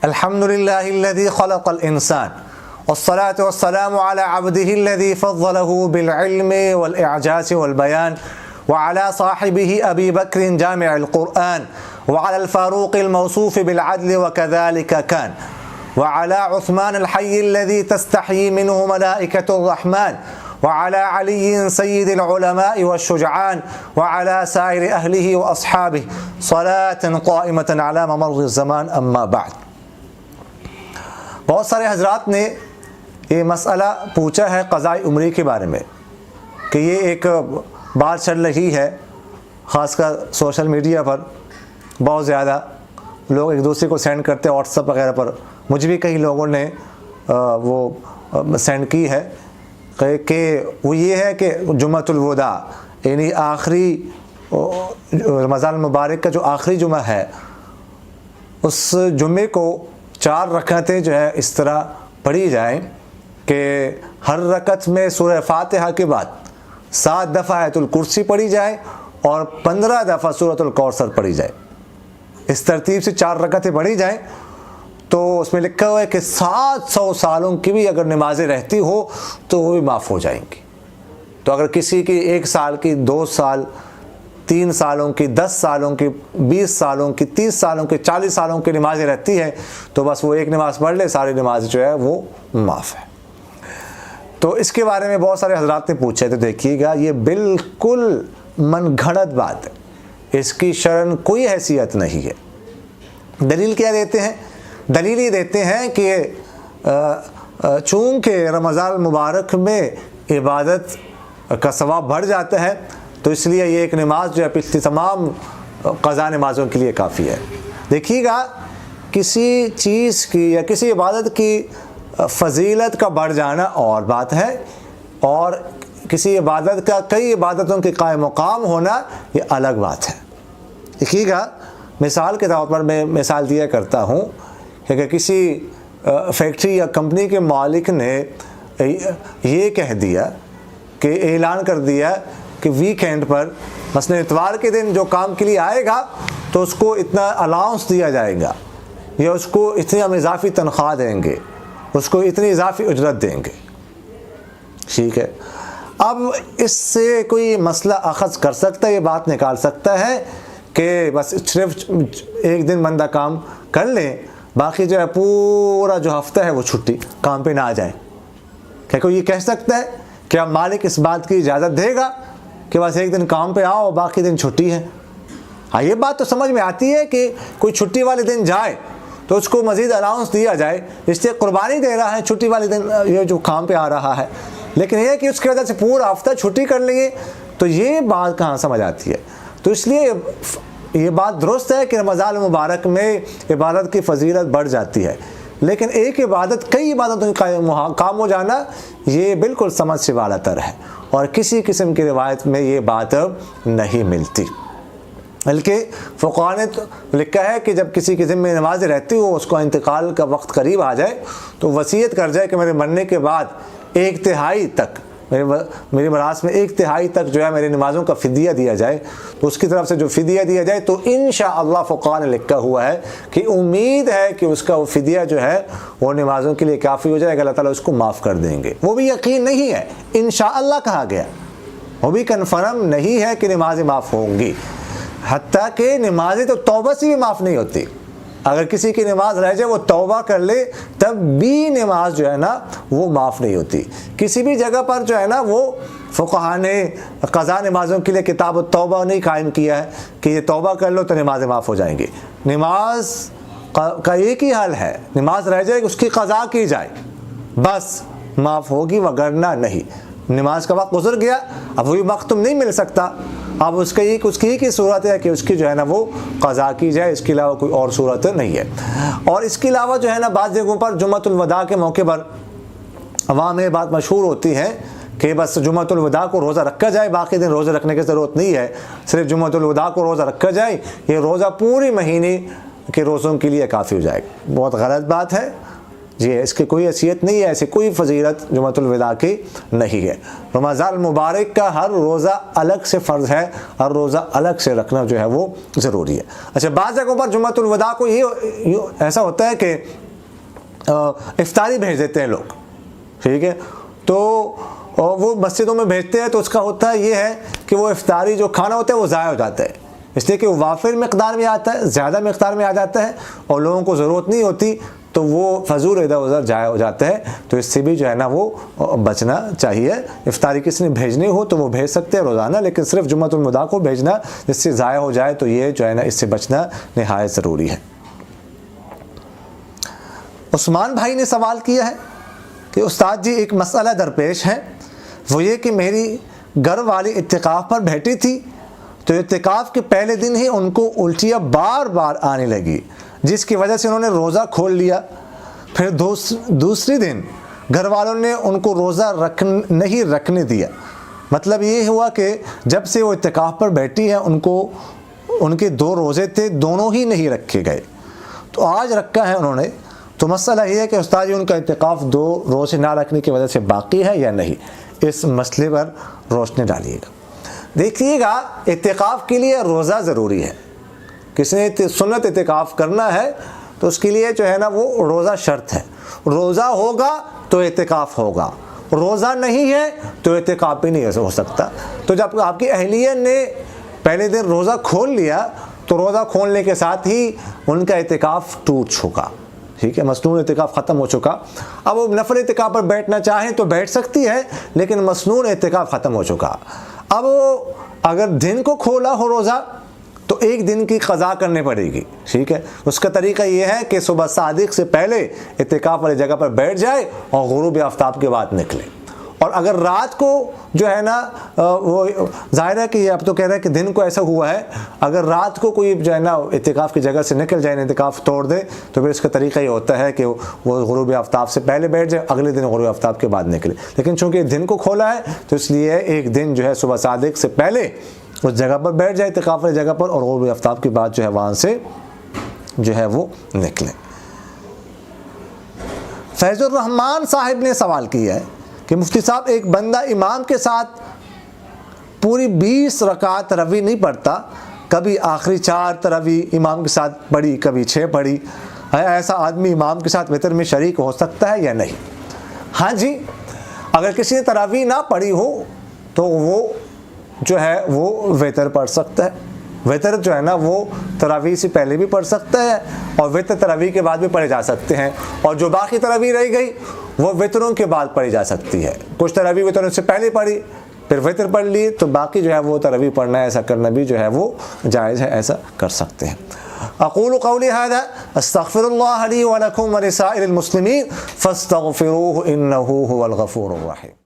الحمد للہ الذی خلق الانسان والصلاة والسلام على عبده الذي فضله بالعلم والإعجاز والبيان وعلى صاحبه أبي بكر جامع القرآن وعلى الفاروق الموصوف بالعدل وكذلك كان وعلى عثمان الحي الذي تستحيي منه ملائكة الرحمن وعلى علي سيد العلماء والشجعان وعلى سائر أهله وأصحابه صلاة قائمة على ممر الزمان أما بعد. بہت سارے حضرات نے یہ مسئلہ پوچھا ہے قضاء عمری کے بارے میں کہ یہ ایک بات چل رہی ہے، خاص کر سوشل میڈیا پر بہت زیادہ لوگ ایک دوسرے کو سینڈ کرتے ہیں واٹس ایپ وغیرہ پر. مجھے بھی کئی لوگوں نے وہ سینڈ کی ہے کہ وہ یہ ہے کہ جمعۃ الوداع یعنی آخری رمضان المبارک کا جو آخری جمعہ ہے اس جمعے کو 4 رکعتیں جو ہے اس طرح پڑھی جائیں کہ ہر رکعت میں سورہ فاتحہ کے بعد 7 دفعہ آیت الکرسی پڑھی جائے اور 15 دفعہ سورۃ الکوثر پڑھی جائے. اس ترتیب سے 4 رکعتیں پڑھی جائیں تو اس میں لکھا ہوا ہے کہ 700 سالوں کی بھی اگر نمازیں رہتی ہو تو وہ بھی معاف ہو جائیں گی. تو اگر کسی کی 1 سال کی، 2 سال، 3 سالوں کی، 10 سالوں کی، 20 سالوں کی، 30 سالوں کی، 40 سالوں کی نمازیں رہتی ہیں تو بس وہ ایک نماز پڑھ لے، ساری نماز جو ہے وہ معاف ہے. تو اس کے بارے میں بہت سارے حضرات نے پوچھے، تو دیکھیے گا یہ بالکل من گھڑت بات ہے، اس کی شرعاً کوئی حیثیت نہیں ہے. دلیل کیا دیتے ہیں؟ دلیل یہ دیتے ہیں کہ چونکہ رمضان المبارک میں عبادت کا ثواب بڑھ جاتا ہے تو اس لیے یہ ایک نماز جو ہے پچھلی تمام قضا نمازوں کے لیے کافی ہے. دیکھیے گا کسی چیز کی یا کسی عبادت کی فضیلت کا بڑھ جانا اور بات ہے، اور کسی عبادت کا کئی عبادتوں کے قائم مقام ہونا یہ الگ بات ہے. دیکھیے گا مثال کے طور پر میں مثال دیا کرتا ہوں کہ کسی فیکٹری یا کمپنی کے مالک نے یہ کہہ دیا کہ اعلان کر دیا کہ ویکینڈ پر مثلا اتوار کے دن جو کام کے لیے آئے گا تو اس کو اتنا الاؤنس دیا جائے گا، یا اس کو اتنی ہم اضافی تنخواہ دیں گے، اس کو اتنی اضافی اجرت دیں گے. ٹھیک ہے، اب اس سے کوئی مسئلہ اخذ کر سکتا ہے، یہ بات نکال سکتا ہے کہ بس صرف ایک دن بندہ کام کر لیں، باقی جو ہے پورا جو ہفتہ ہے وہ چھٹی، کام پہ نہ آ جائیں. کیا کوئی یہ کہہ سکتا ہے؟ کیا مالک اس بات کی اجازت دے گا کہ بس ایک دن کام پہ آؤ باقی دن چھٹی ہے؟ ہاں، یہ بات تو سمجھ میں آتی ہے کہ کوئی چھٹی والے دن جائے تو اس کو مزید الاؤنس دیا جائے، اس لیے قربانی دے رہا ہے چھٹی والے دن یہ جو کام پہ آ رہا ہے. لیکن یہ کہ اس کی وجہ سے پورا ہفتہ چھٹی کر لیں گے تو یہ بات کہاں سمجھ آتی ہے؟ تو اس لیے یہ بات درست ہے کہ رمضان المبارک میں عبادت کی فضیلت بڑھ جاتی ہے، لیکن ایک عبادت کئی عبادتوں کا کام ہو جانا یہ بالکل سمجھ سے والا تر ہے، اور کسی قسم کی روایت میں یہ بات نہیں ملتی. بلکہ فقہاء نے لکھا ہے کہ جب کسی کی ذمہ نماز رہتی ہو، اس کو انتقال کا وقت قریب آ جائے تو وصیت کر جائے کہ میرے مرنے کے بعد 1/3 تک میری میراث میں 1/3 تک جو ہے میری نمازوں کا فدیہ دیا جائے. تو اس کی طرف سے جو فدیہ دیا جائے تو انشاءاللہ فقہاء نے لکھا ہوا ہے کہ امید ہے کہ اس کا وہ فدیہ جو ہے وہ نمازوں کے لیے کافی ہو جائے گا، اللہ تعالیٰ اس کو معاف کر دیں گے. وہ بھی یقین نہیں ہے، انشاءاللہ کہا گیا، وہ بھی کنفرم نہیں ہے کہ نمازیں معاف ہوں گی. حتیٰ کہ نمازیں تو توبہ سے بھی معاف نہیں ہوتی. اگر کسی کی نماز رہ جائے وہ توبہ کر لے تب بھی نماز جو ہے نا وہ معاف نہیں ہوتی. کسی بھی جگہ پر جو ہے نا وہ فقہاء نے قضا نمازوں کے لیے کتاب التوبہ نہیں قائم کیا ہے کہ یہ توبہ کر لو تو نمازیں معاف ہو جائیں گی. نماز کا ایک ہی حل ہے، نماز رہ جائے اس کی قضا کی جائے بس معاف ہوگی، وگرنہ نہیں. نماز کا وقت گزر گیا، اب وہی وقت تم نہیں مل سکتا، اب اس کی ایک ہی صورت ہے کہ اس کی جو ہے نا وہ قضا کی جائے، اس کے علاوہ کوئی اور صورت نہیں ہے. اور اس کے علاوہ جو ہے نا بعض جگہوں پر جمعۃ الوداع کے موقع پر عوام میں بات مشہور ہوتی ہے کہ بس جمعۃ الوداع کو روزہ رکھا جائے، باقی دن روزہ رکھنے کی ضرورت نہیں ہے، صرف جمعۃ الوداع کو روزہ رکھا جائے، یہ روزہ پوری مہینے کے روزوں کے لیے کافی ہو جائے گا. بہت غلط بات ہے. جی اس کی کوئی حیثیت نہیں ہے، ایسی کوئی فضیلت جمعۃ الوداع کی نہیں ہے۔ رمضان المبارک کا ہر روزہ الگ سے فرض ہے، ہر روزہ الگ سے رکھنا جو ہے وہ ضروری ہے۔ اچھا، بعض جگہوں پر جمعۃ الوداع کو یہ ایسا ہوتا ہے کہ افطاری بھیج دیتے ہیں لوگ، ٹھیک ہے، تو وہ مسجدوں میں بھیجتے ہیں، تو اس کا ہوتا ہے یہ ہے کہ وہ افطاری جو کھانا ہوتا ہے وہ ضائع ہو جاتا ہے، اس لیے کہ وہ وافر مقدار میں آتا ہے، زیادہ مقدار میں آ جاتا ہے اور لوگوں کو ضرورت نہیں ہوتی، تو وہ فضول ادھر ادھر ضائع ہو جاتا ہے۔ تو اس سے بھی جو ہے نا وہ بچنا چاہیے۔ افطاری کسی نے بھیجنی ہو تو وہ بھیج سکتے ہیں روزانہ، لیکن صرف جمعۃ الوداع کو بھیجنا جس سے ضائع ہو جائے تو یہ جو ہے نا اس سے بچنا نہایت ضروری ہے۔ عثمان بھائی نے سوال کیا ہے کہ استاد جی ایک مسئلہ درپیش ہے، وہ یہ کہ میری گھر والی اعتکاف پر بیٹھی تھی، تو اعتکاف کے پہلے دن ہی ان کو الٹیاں بار بار آنے لگی، جس کی وجہ سے انہوں نے روزہ کھول لیا۔ پھر دوسری دن گھر والوں نے ان کو روزہ نہیں رکھنے دیا۔ مطلب یہ ہوا کہ جب سے وہ اعتکاف پر بیٹھی ہیں ان کے 2 روزے تھے، دونوں ہی نہیں رکھے گئے، تو آج رکھا ہے انہوں نے۔ تو مسئلہ یہ ہے کہ استاد جی ان کا اعتکاف 2 روزے نہ رکھنے کی وجہ سے باقی ہے یا نہیں، اس مسئلے پر روشنی ڈالیے گا۔ دیکھیے گا، اعتکاف کے لیے روزہ ضروری ہے۔ کسی نے سنت اعتکاف کرنا ہے تو اس کے لیے جو ہے نا وہ روزہ شرط ہے۔ روزہ ہوگا تو اعتکاف ہوگا، روزہ نہیں ہے تو اعتکاف بھی نہیں ہو سکتا۔ تو جب آپ کی اہلیہ نے پہلے دن روزہ کھول لیا تو روزہ کھولنے کے ساتھ ہی ان کا اعتکاف ٹوٹ چکا، ٹھیک ہے، مسنون اعتکاف ختم ہو چکا۔ اب وہ نفل اعتکاف پر بیٹھنا چاہیں تو بیٹھ سکتی ہے، لیکن مسنون اعتکاف ختم ہو چکا۔ اب اگر دن کو کھولا ہو روزہ تو 1 دن کی قضا کرنے پڑے گی، ٹھیک ہے۔ اس کا طریقہ یہ ہے کہ صبح صادق سے پہلے اعتکاف والی جگہ پر بیٹھ جائے اور غروب آفتاب کے بعد نکلے۔ اور اگر رات کو جو ہے نا وہ ظاہر ہے کہ یہ اب تو کہہ رہے ہیں کہ دن کو ایسا ہوا ہے، اگر رات کو کوئی جو ہے نا اعتکاف کی جگہ سے نکل جائے، اعتکاف توڑ دے، تو پھر اس کا طریقہ یہ ہوتا ہے کہ وہ غروب آفتاب سے پہلے بیٹھ جائے، اگلے دن غروب آفتاب کے بعد نکلے۔ لیکن چونکہ دن کو کھولا ہے تو اس لیے 1 دن جو ہے صبح صادق سے پہلے اس جگہ پر بیٹھ جائے، اعتکاف والی جگہ پر، اور غروب آفتاب کے بعد جو ہے وہاں سے جو ہے وہ نکلے۔ فیض الرحمان صاحب نے سوال کیا ہے کہ مفتی صاحب ایک بندہ امام کے ساتھ پوری 20 رکعت تراویح نہیں پڑھتا، کبھی آخری 4 تراویح امام کے ساتھ پڑھی، کبھی 6 پڑھی، ایسا آدمی امام کے ساتھ وتر میں شریک ہو سکتا ہے یا نہیں؟ ہاں جی، اگر کسی نے تراویح نہ پڑھی ہو تو وہ جو ہے وہ وتر پڑھ سکتا ہے۔ وتر جو ہے نا وہ تراویح سے پہلے بھی پڑھ سکتا ہے اور وتر تراویح کے بعد بھی پڑھے جا سکتے ہیں، اور جو باقی تراویح رہ گئی وہ وتروں کے بعد پڑھی جا سکتی ہے۔ کچھ تراویح وتروں سے پہلے پڑھی پھر وتر پڑھ لی تو باقی جو ہے وہ تراویح پڑھنا ہے، ایسا کرنا بھی جو ہے وہ جائز ہے، ایسا کر سکتے ہیں۔ اقول قولی ھذا استغفر اللہ لی ولکم ولسائر المسلمین فاستغفروہ انہ ھو الغفور الرحیم۔